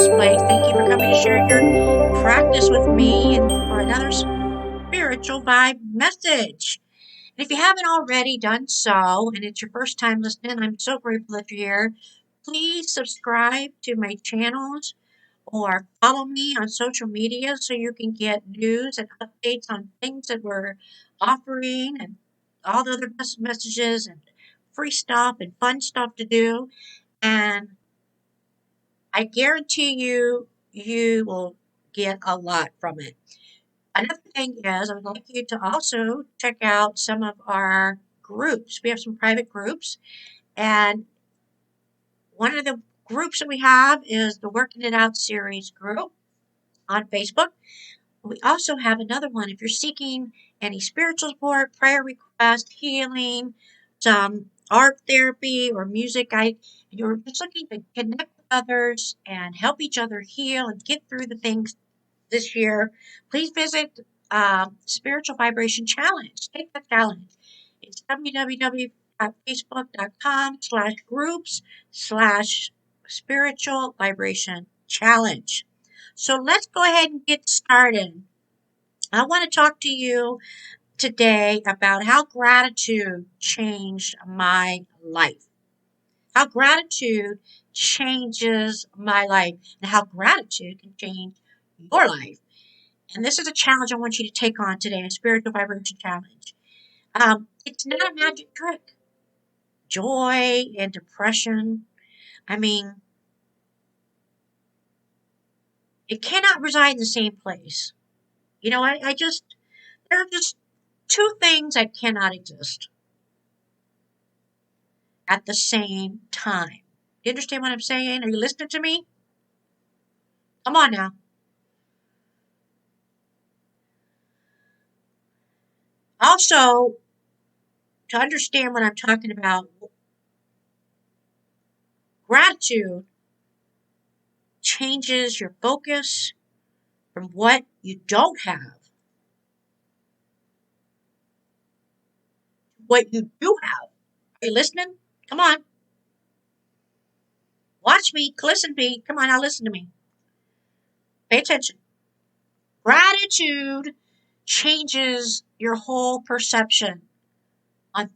this place. Thank you for coming to share your practice with me and for another spiritual vibe message. And if you haven't already done so, and it's your first time listening, I'm so grateful that you're here. Please subscribe to my channels or follow me on social media so you can get news and updates on things that we're offering and all the other messages and free stuff and fun stuff to do. And I guarantee you, you will get a lot from it. Another thing is, I would like you to also check out some of our groups. We have some private groups, and one of the groups that we have is the Working It Out series group on Facebook. We also have another one if you're seeking any spiritual support, prayer request, healing, some art therapy or music. You're just looking to connect with others and help each other heal and get through the things this year. Please visit Spiritual Vibration Challenge. Take the challenge. It's www.facebook.com/groups/spiritual vibration challenge. So let's go ahead and get started. I want to talk to you today about how gratitude changed my life. How gratitude changes my life, and how gratitude can change your life. And this is a challenge I want you to take on today, a spiritual vibration challenge. It's not a magic trick. Joy and depression, I mean, it cannot reside in the same place. You know, there are just two things that cannot exist at the same time. You understand what I'm saying? Are you listening to me? Come on now. Also, to understand what I'm talking about, gratitude changes your focus from what you don't have, what you do have. Are you listening? Come on. Watch me, listen to me. Come on now, listen to me. Pay attention. Gratitude changes your whole perception on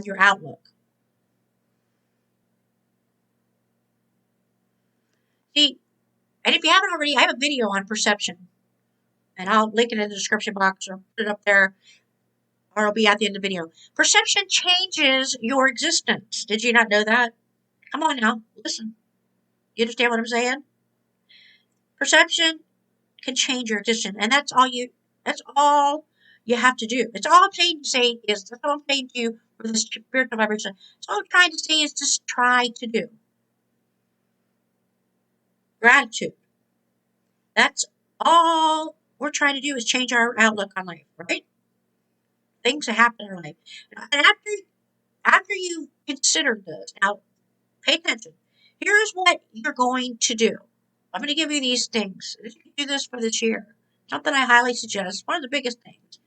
your outlook. See, and if you haven't already, I have a video on perception. And I'll link it in the description box or put it up there, or it'll be at the end of the video. Perception changes your existence. Did you not know that? Come on now, listen. You understand what I'm saying? Perception can change your existence, and that's all you have to do. It's all I'm trying to say is that's all I'm saying to you for this spiritual vibration. It's all I'm trying to say is just try to do. Gratitude. That's all we're trying to do is change our outlook on life, right? Things that happen in our life. And after you consider this, now pay attention. Here's what you're going to do. I'm going to give you these things. You can do this for this year. Something I highly suggest. One of the biggest things.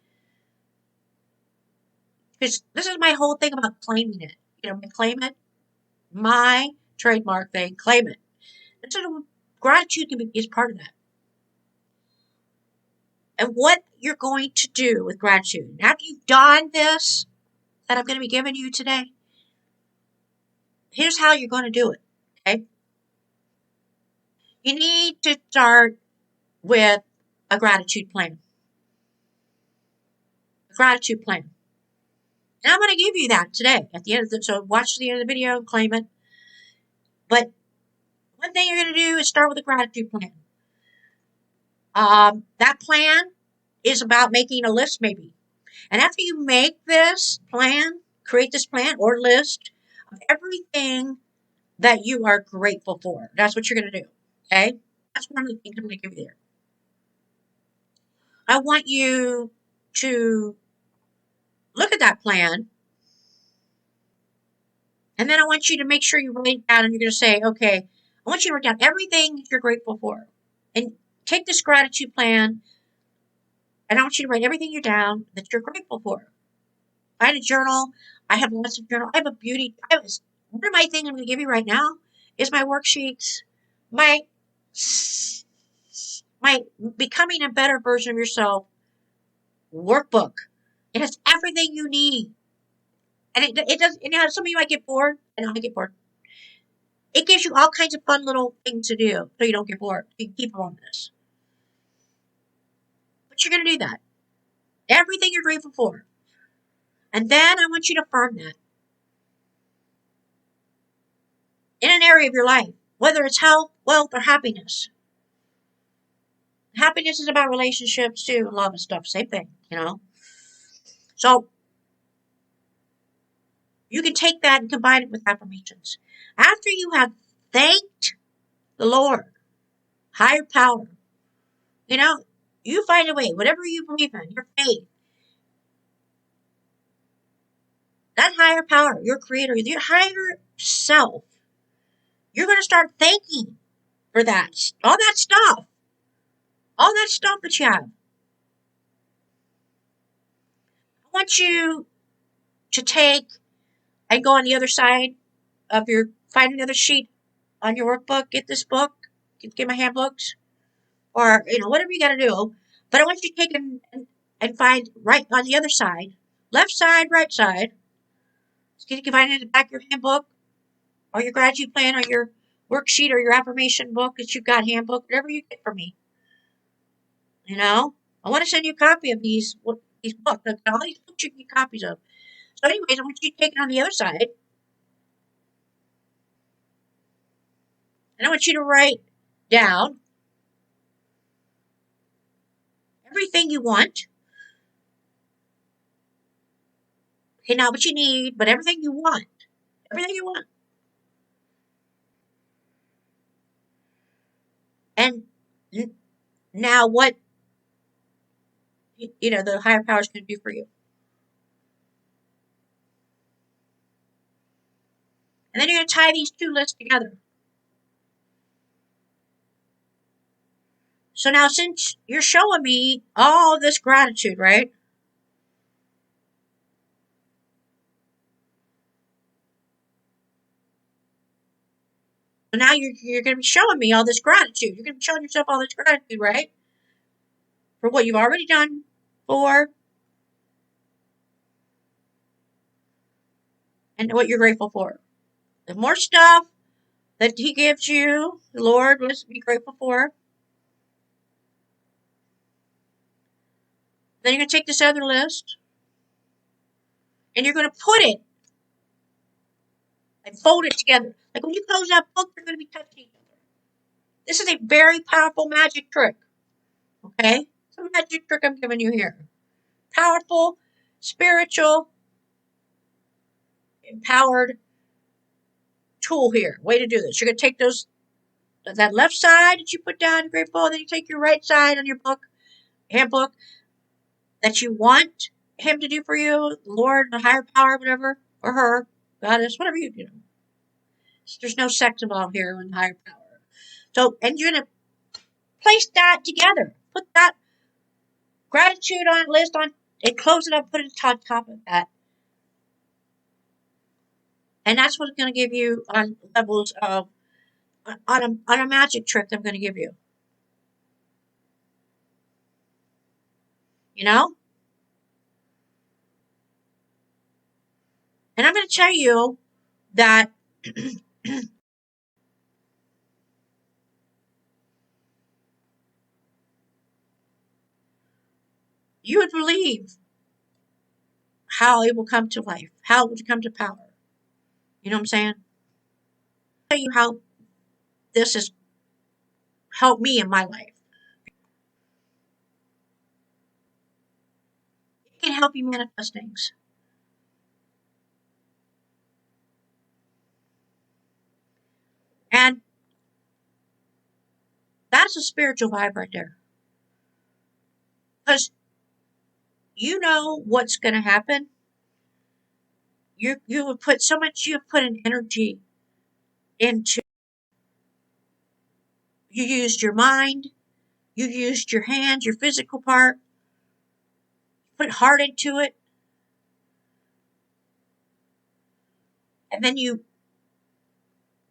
Because this is my whole thing about claiming it. You know, claim it. My trademark thing, claim it. And so gratitude is part of that. And what you're going to do with gratitude. After you've done this that I'm going to be giving you today, here's how you're going to do it. Okay? You need to start with a gratitude plan. A gratitude plan. And I'm going to give you that today at the end of so watch the end of the video and claim it. But one thing you're going to do is start with a gratitude plan. That plan is about making a list maybe. And after you make this plan, create this plan or list of everything that you are grateful for. That's what you're going to do. Okay? That's one of the things I'm going to give you there. I want you to look at that plan. And then I want you to make sure you write it down and you're going to say, okay, I want you to write down everything you're grateful for. And take this gratitude plan and I want you to write everything you down that you're grateful for. I had a journal. I have lots of journal. I have a beauty. One of my things I'm going to give you right now is my worksheets. My my Becoming a Better Version of Yourself workbook. It has everything you need. And it does, you know, some of you might get bored. I know I get bored. It gives you all kinds of fun little things to do so you don't get bored. You can keep on this. But you're going to do that. Everything you're grateful for. And then I want you to affirm that in an area of your life, whether it's health, wealth, or happiness. Happiness is about relationships too, love and stuff. Same thing, you know. So you can take that and combine it with affirmations. After you have thanked the Lord, higher power, you know, you find a way, whatever you believe in, your faith, that higher power, your creator, your higher self, you're going to start thanking for that, all that stuff that you have. I want you to take and go on the other side of find another sheet on your workbook, get this book, get my handbooks, or, you know, whatever you got to do. But I want you to take and find right on the other side, left side, right side. You can find it in the back of your handbook, or your gratitude plan, or your worksheet, or your affirmation book that you've got, handbook, whatever you get from me. You know, I want to send you a copy of these books. All these books you can get copies of. So, anyways, I want you to take it on the other side, and I want you to write down everything you want. Okay, not what you need, but everything you want. Everything you want. And now what, you know, the higher power is going to do for you. And then you're going to tie these two lists together. So now, since you're showing me all this gratitude, right? So now you're going to be showing me all this gratitude. You're going to be showing yourself all this gratitude, right? For what you've already done for, and what you're grateful for. The more stuff that He gives you, the Lord, let's be grateful for. Then you're going to take this other list, and you're going to put it and fold it together. Like when you close that book, you're going to be touching each other. This is a very powerful magic trick. Okay? It's a magic trick I'm giving you here. Powerful, spiritual, empowered tool here. Way to do this. You're going to take that left side that you put down, grateful, then you take your right side on your handbook, that you want Him to do for you, the Lord, the higher power, whatever, or her, goddess, whatever you do. There's no sex involved here in higher power. So, and you're going to place that together. Put that gratitude on list on, and close it up, put it on top of that. And that's what's going to give you on levels of, on a magic trick I'm going to give you. You know? And I'm going to tell you that you would believe how it will come to life, how it will come to power. You know what I'm saying? I'll tell you how this has helped me in my life. It can help you manifest things. And that's a spiritual vibe right there. Because you know what's going to happen. You have put so much, you have put an energy into, you used your mind, you used your hands, your physical part, put heart into it, and then you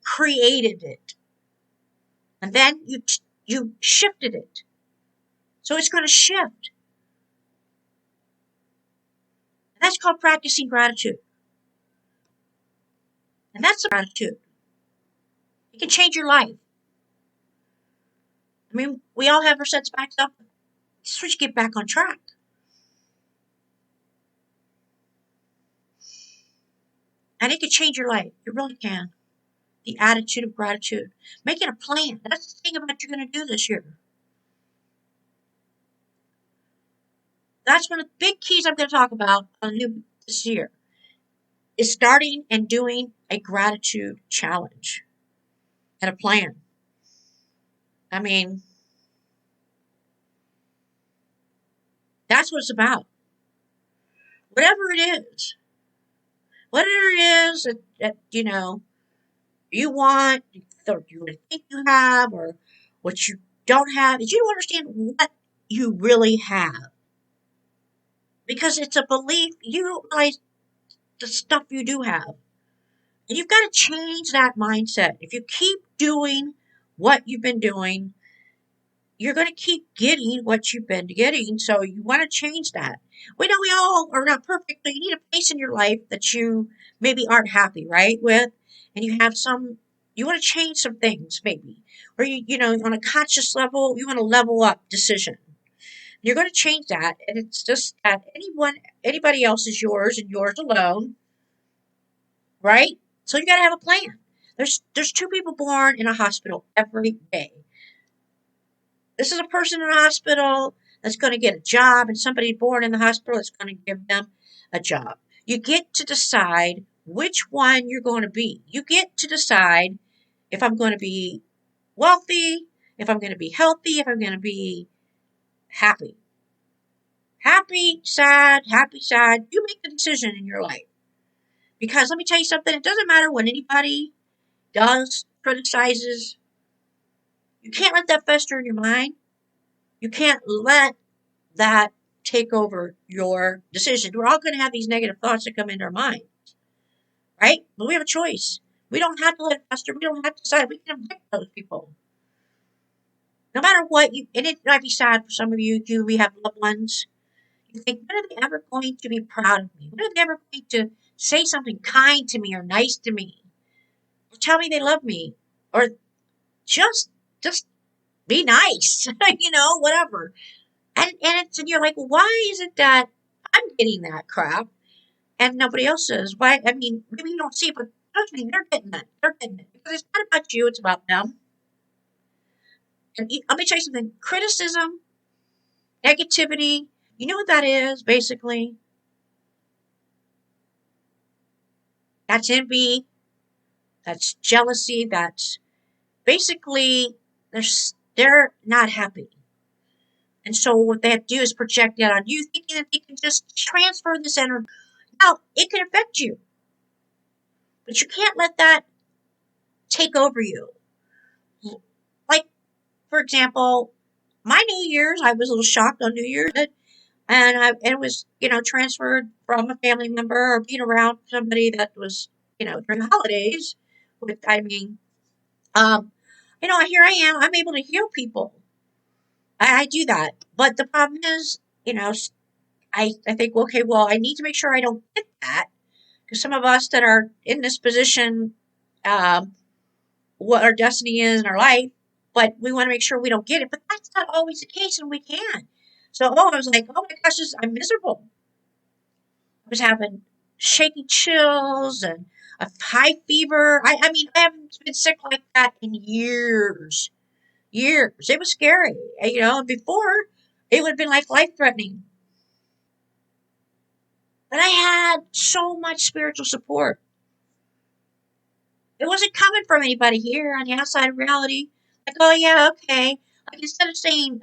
created it. And then you shifted it. So it's going to shift. And that's called practicing gratitude. And that's the gratitude. It can change your life. I mean, we all have our setbacks up. Just want you to get back on track. And it can change your life. It really can. The attitude of gratitude. Making a plan. That's the thing about what you're going to do this year. That's one of the big keys I'm going to talk about this year. Is starting and doing a gratitude challenge and a plan. I mean, that's what it's about. Whatever it is, whatever it is that you want, or you really think you have, or what you don't have, is you don't understand what you really have. Because it's a belief, you don't realize the stuff you do have. And you've got to change that mindset. If you keep doing what you've been doing, you're going to keep getting what you've been getting. So you want to change that. We know we all are not perfect, so you need a place in your life that you maybe aren't happy, right, with. And you want to change some things maybe. Or on a conscious level, you want to level up decision. You're going to change that. And it's just that anybody else is yours and yours alone, right? So you got to have a plan. There's two people born in a hospital every day. This is a person in a hospital that's going to get a job, and somebody born in the hospital that's going to give them a job. You get to decide which one you're going to be. You get to decide if I'm going to be wealthy, if I'm going to be healthy, if I'm going to be happy. Happy, sad, happy, sad. You make the decision in your life. Because let me tell you something, it doesn't matter what anybody does, criticizes. You can't let that fester in your mind. You can't let that take over your decision. We're all going to have these negative thoughts that come into our mind, right? But we have a choice. We don't have to let it fester. We don't have to decide. We can evict those people. No matter what and it might be sad for some of you, we have loved ones. You think, when are they ever going to be proud of me? When are they ever going to say something kind to me or nice to me? Or tell me they love me? Or just be nice, whatever. And you're like, why is it that I'm getting that crap and nobody else is? Why? I mean, maybe you don't see it, but trust me, they're getting it. They're getting it because it's not about you; it's about them. And let me tell you something: criticism, negativity. You know what that is? Basically, that's envy. That's jealousy. That's basically they're not happy. And so what they have to do is project that on you, thinking that they can just transfer this energy. Now, it can affect you, but you can't let that take over you. Like, for example, my New Year's, I was a little shocked on New Year's, and it was, transferred from a family member or being around somebody that was, during the holidays. With, I mean, um, here I am. I'm able to heal people. I do that, but the problem is, I think, okay, well, I need to make sure I don't get that because some of us that are in this position, um, what our destiny is in our life, but we want to make sure we don't get it. But that's not always the case, and we can. So, I was like, oh my gosh, I'm miserable. I was having shaky chills and a high fever. I mean, I haven't been sick like that in years. Years. It was scary. And before, it would have been like life threatening. But I had so much spiritual support. It wasn't coming from anybody here on the outside of reality. Like, oh yeah, okay. Like instead of saying,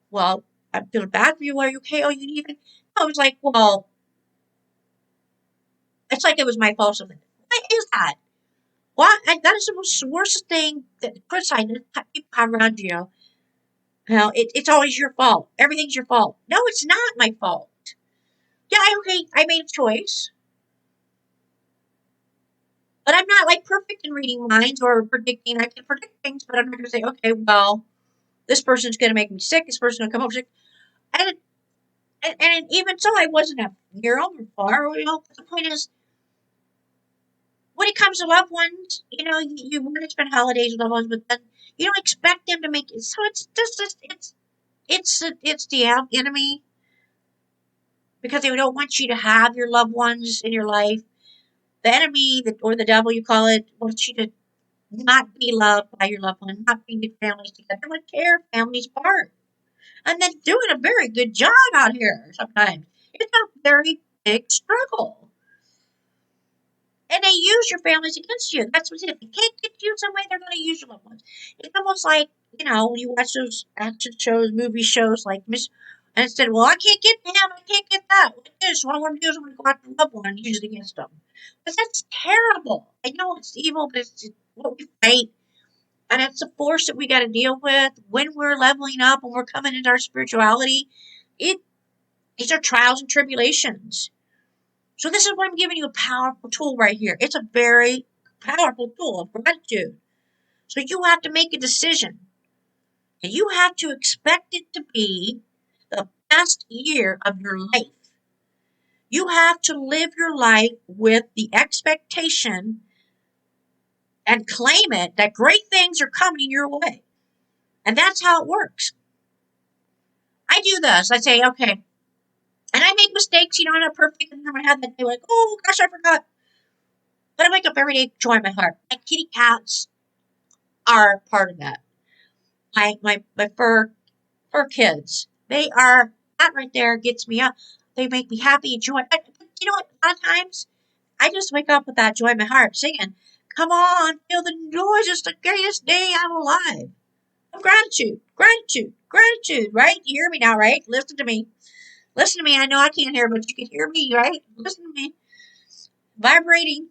well, I'm feeling bad for you. Are you okay? Oh, you need it. I was like, well, it's like it was my fault. Something. What is that? What? That is the most worst thing that criticizing people have around you. It's always your fault. Everything's your fault. No, it's not my fault. Yeah, okay. I made a choice. But I'm not like perfect in reading minds or predicting. I can predict things, but I'm not going to say, okay, well, this person's going to make me sick. This person's going to come over sick. And, and even so, I wasn't a hero or far. But the point is, when it comes to loved ones, you want to spend holidays with loved ones, but then you don't expect them to make it. So it's just it's the enemy because they don't want you to have your loved ones in your life. The enemy, or the devil, you call it, wants you to not be loved by your loved ones, not be with families together. They want to tear families apart, and then doing a very good job out here. Sometimes it's a very big struggle. And they use your families against you. That's what it is. If they can't get you some way, they're going to use your loved ones. It's almost like, when you watch those action shows, movie shows like Miss, and it said, well, I can't get him, I can't get that. What it is, what I'm going to do is I'm going to go after the loved one and use it against them. But that's terrible. I know it's evil, but it's what we fight. And it's a force that we got to deal with when we're leveling up, when we're coming into our spirituality. These are trials and tribulations. So this is why I'm giving you a powerful tool right here. It's a very powerful tool of gratitude. So you have to make a decision. And you have to expect it to be the best year of your life. You have to live your life with the expectation and claim it that great things are coming your way. And that's how it works. I do this. I say, okay. And I make mistakes, I'm not perfect. And I'm going to have that day like, oh gosh, I forgot. But I wake up every day, joy in my heart. My kitty cats are part of that. My fur kids, they are, that right there gets me up. They make me happy and joy. You know what? A lot of times I just wake up with that joy in my heart, singing, "Come on, feel the noise. It's the greatest day I'm alive." Of gratitude, gratitude, gratitude. Right? You hear me now, right? Listen to me. Listen to me. I know I can't hear, but you can hear me, right? Listen to me. Vibrating.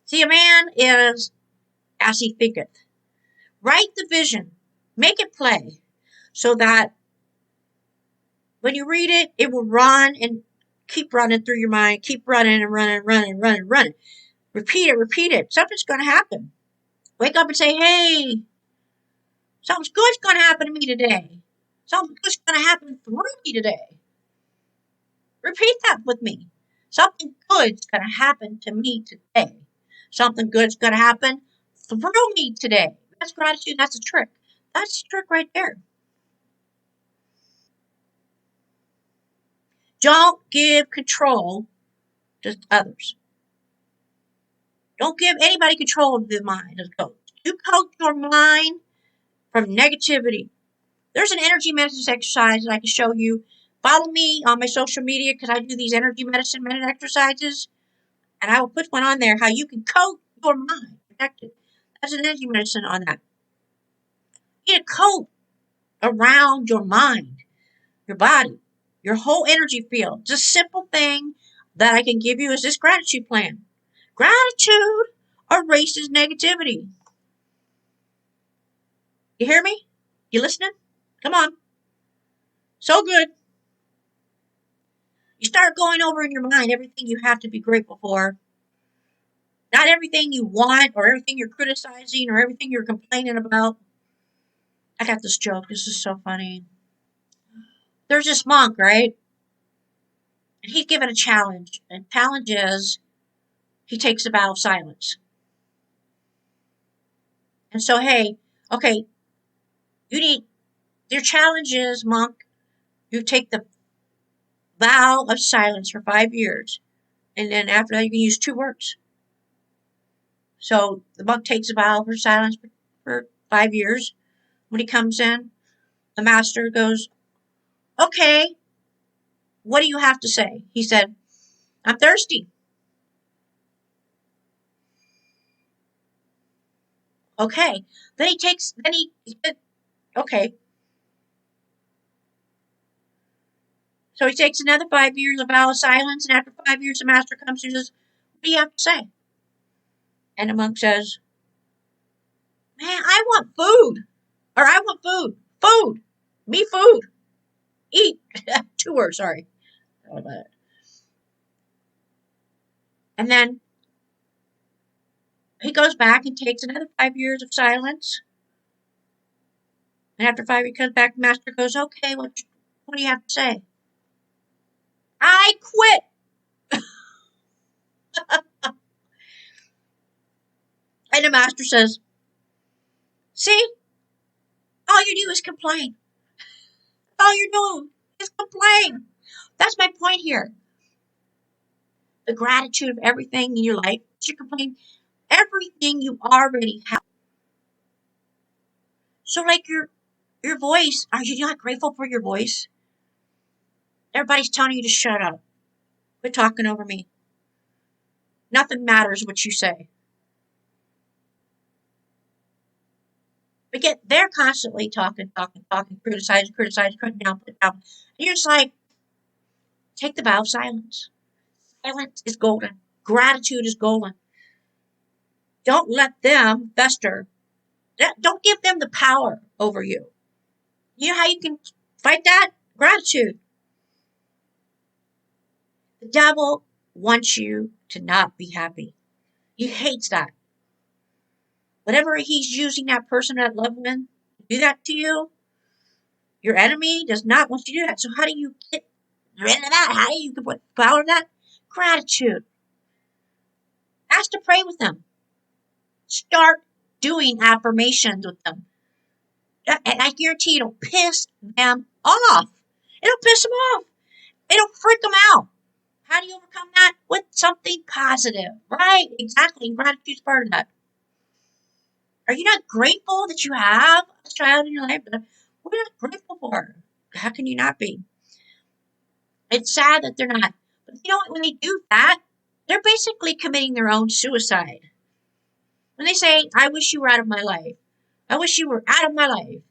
See, a man is as he thinketh. Write the vision. Make it play so that when you read it, it will run and keep running through your mind. Keep running and running, running, running, running. Repeat it, repeat it. Something's going to happen. Wake up and say, hey, something good's going to happen to me today. Something good's going to happen through me today. Repeat that with me. Something good's going to happen to me today. Something good's going to happen through me today. That's gratitude. That's a trick. That's the trick right there. Don't give control to others. Don't give anybody control of the mind of the coach. You coach your mind from negativity. There's an energy medicine exercise that I can show you. Follow me on my social media because I do these energy medicine minute exercises. And I will put one on there how you can coat your mind. Protect it. That's an energy medicine on that. You need a coat around your mind, your body, your whole energy field. Just a simple thing that I can give you is this gratitude plan. Gratitude erases negativity. You hear me? You listening? Come on. So good. You start going over in your mind everything you have to be grateful for. Not everything you want or everything you're criticizing or everything you're complaining about. I got this joke. This is so funny. There's this monk, right? And he's given a challenge. And the challenge is he takes a vow of silence. And so, hey, okay, your challenge is, monk, you take the vow of silence for 5 years. And then after that, you can use 2 words. So the monk takes a vow for silence for 5 years. When he comes in, the master goes, okay, what do you have to say? He said, I'm thirsty. Okay. Then he said, okay. So he takes another 5 years of vow of silence, and after 5 years, the master comes and says, what do you have to say? And the monk says, man, I want food. Or I want food. food. Be food. Eat. Two words, sorry. And then he goes back and takes another 5 years of silence. And after 5 years, he comes back. The master goes, okay, what do you have to say? I quit. And the master says, see, all you do is complain. All you're doing is complain. That's my point here. The gratitude of everything in your life. You complain. Everything you already have. So like your voice, are you not grateful for your voice? Everybody's telling you to shut up. Quit talking over me. Nothing matters what you say. But yet they're constantly talking, criticizing, putting down. And you're just like, take the vow of silence. Silence is golden. Gratitude is golden. Don't let them fester. Don't give them the power over you. You know how you can fight that? Gratitude. The devil wants you to not be happy. He hates that. Whatever he's using that person, that loved one, to do that to you, your enemy does not want you to do that. So how do you get rid of that? How do you put power in that? Gratitude. Ask to pray with them. Start doing affirmations with them. And I guarantee it'll piss them off. It'll piss them off. It'll freak them out. How do you overcome that? With something positive. Right? Exactly. Gratitude's part of that. Are you not grateful that you have a child in your life? What are you not grateful for? How can you not be? It's sad that they're not. But you know what? When they do that, they're basically committing their own suicide. When they say, I wish you were out of my life. I wish you were out of my life.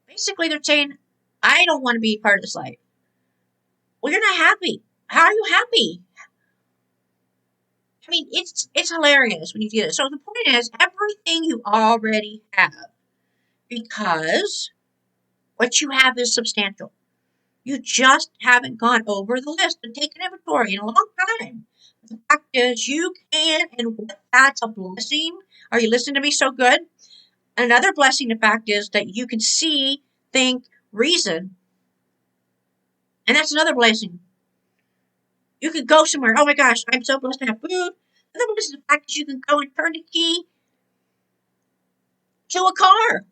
Basically, they're saying, I don't want to be part of this life. Well, you're not happy. How are you happy? I mean, it's hilarious when you do this. So the point is, everything you already have, because what you have is substantial. You just haven't gone over the list and taken inventory in a long time. The fact is, you can, and that's a blessing. Are you listening to me so good? Another blessing, the fact is that you can see, think, reason. And that's another blessing. You could go somewhere. Oh my gosh, I'm so blessed to have food. Another blessing, the fact is you can go and turn the key to a car.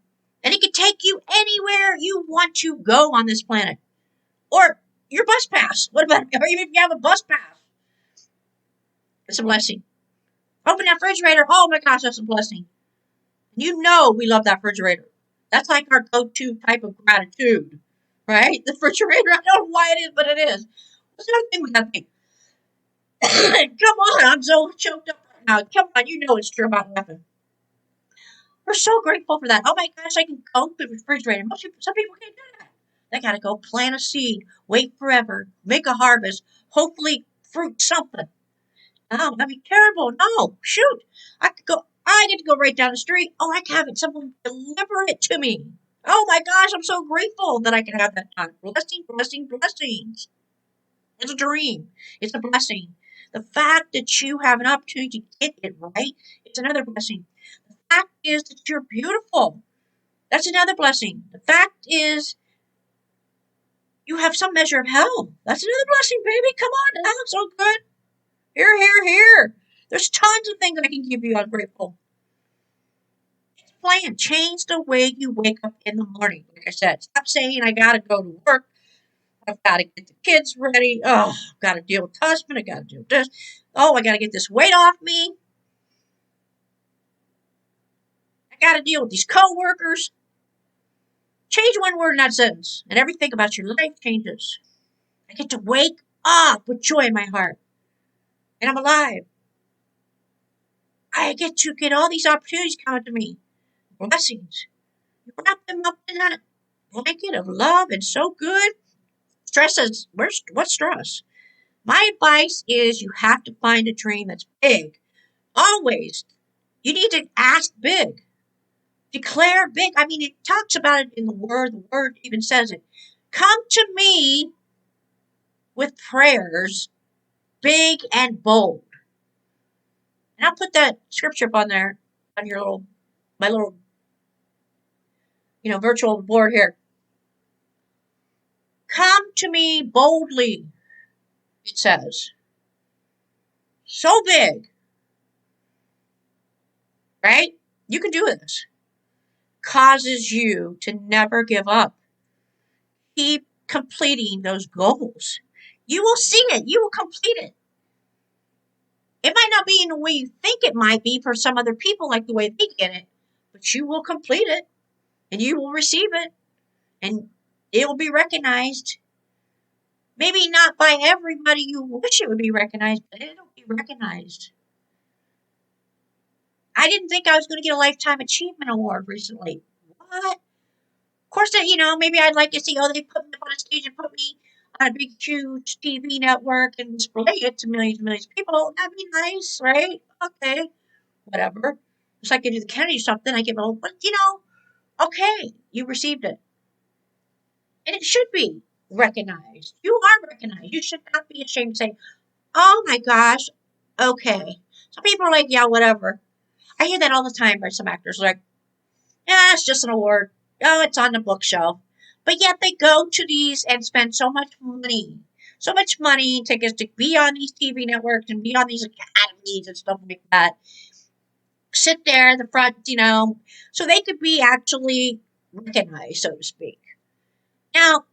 And it can take you anywhere you want to go on this planet. Or your bus pass. What about, or even if you have a bus pass? It's a blessing. Open that refrigerator. Oh my gosh, that's a blessing. You know we love that refrigerator. That's like our go-to type of gratitude, right? The refrigerator. I don't know why it is, but it is. What's the other thing we got to think? Come on, I'm so choked up right now. Come on, you know it's true about nothing. We're so grateful for that. Oh my gosh, I can go to the refrigerator. Some people can't do that. They gotta go plant a seed, wait forever, make a harvest, hopefully fruit something. Oh, that'd be terrible. No, shoot. I get to go right down the street. Oh, I can have someone deliver it to me. Oh my gosh, I'm so grateful that I can have that time. Blessings. It's a dream. It's a blessing. The fact that you have an opportunity to get it right, it's another blessing. The fact is that you're beautiful. That's another blessing. The fact is you have some measure of health. That's another blessing, baby. Come on, that looks so good. Here. There's tons of things I can give you. I'm grateful. It's a plan. Change the way you wake up in the morning. Like I said, stop saying I gotta go to work. I've got to get the kids ready. Oh, I've got to deal with the husband. I got to deal with this. Oh, I got to get this weight off me. I got to deal with these coworkers. Change one word in that sentence, and everything about your life changes. I get to wake up with joy in my heart, and I'm alive. I get to get all these opportunities coming to me. Blessings. You wrap them up in that blanket of love and so good. Stress says, what's stress? My advice is you have to find a dream that's big. Always. You need to ask big. Declare big. I mean, it talks about it in the Word. The Word even says it. Come to me with prayers, big and bold. And I'll put that scripture up on there on my little, virtual board here. Come to me boldly, it says. So big, right? You can do this. Causes you to never give up. Keep completing those goals. You will see it. You will complete it. It might not be in the way you think it might be for some other people, like the way they get it, but you will complete it and you will receive it and it will be recognized. Maybe not by everybody you wish it would be recognized, but it'll be recognized. I didn't think I was going to get a Lifetime Achievement Award recently. What? Of course, maybe I'd like to see, they put me up on a stage and put me on a big, huge TV network and display it to millions and millions of people. That'd be nice, right? Okay, whatever. Just like I do the Kennedy something, I give a little, but okay, you received it. And it should be recognized. You are recognized. You should not be ashamed to say, oh my gosh, okay. Some people are like, yeah, whatever. I hear that all the time by some actors, like, yeah, it's just an award. Oh, it's on the bookshelf. But yet they go to these and spend so much money tickets to be on these TV networks and be on these academies and stuff like that. Sit there in the front, so they could be actually recognized, so to speak. Now,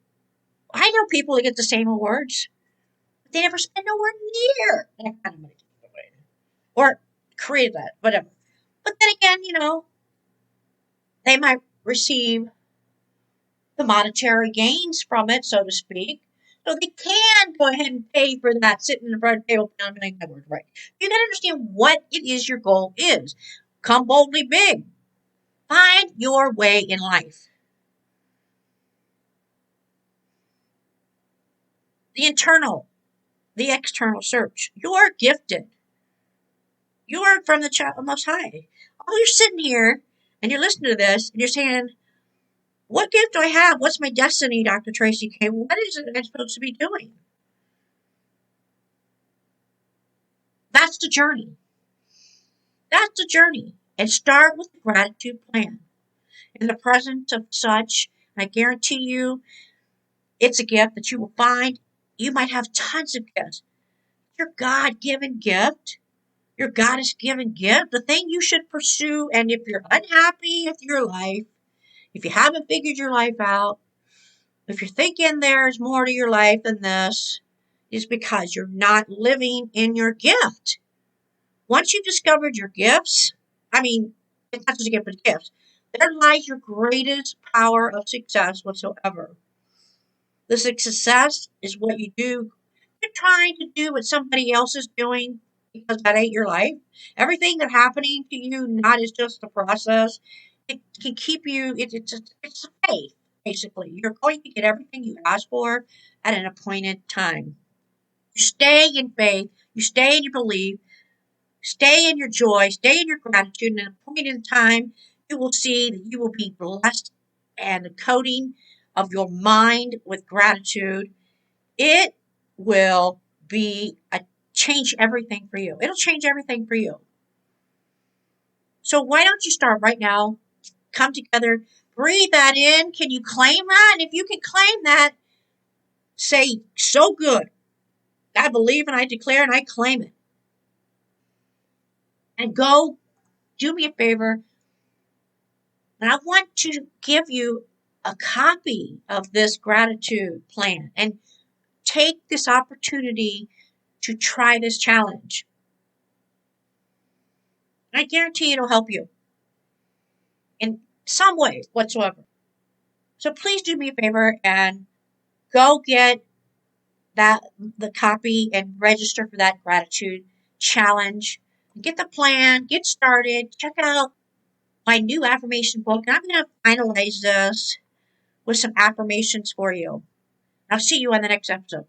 I know people that get the same awards, but they never spend nowhere near that kind of money. Or create that, whatever. But then again, they might receive the monetary gains from it, so to speak. So they can go ahead and pay for that sitting in front of the table pound million network, right? You gotta understand what it is your goal is. Come boldly big. Find your way in life. The internal, the external search. You're gifted. You are from the Most High. Oh, you're sitting here and you're listening to this and you're saying, what gift do I have? What's my destiny, Dr. Traci K? What is it I'm supposed to be doing? That's the journey. That's the journey. And start with the gratitude plan. In the presence of such, I guarantee you, it's a gift that you will find. You might have tons of gifts. Your God-given gift, your goddess-given gift, the thing you should pursue. And if you're unhappy with your life, if you haven't figured your life out, if you're thinking there's more to your life than this, is because you're not living in your gift. Once you've discovered your gifts, it's not just a gift, but gifts, there lies your greatest power of success whatsoever. The success is what you do. You're trying to do what somebody else is doing because that ain't your life. Everything that's happening to you not is just a process. It can keep you, it's faith, basically. You're going to get everything you ask for at an appointed time. You stay in faith, you stay in your belief, stay in your joy, stay in your gratitude, and at a point in time, you will see that you will be blessed and the coating of your mind with gratitude. It will change everything for you. It'll change everything for you. So why don't you start right now? Come together, breathe that in. Can you claim that? And if you can claim that, say, so good. I believe and I declare and I claim it. And go do me a favor. And I want to give you a copy of this gratitude plan and take this opportunity to try this challenge. I guarantee it'll help you in some way whatsoever. So please do me a favor and go get the copy and register for that gratitude challenge. Get the plan, get started, check out my new affirmation book, and I'm going to finalize this with some affirmations for you. I'll see you on the next episode.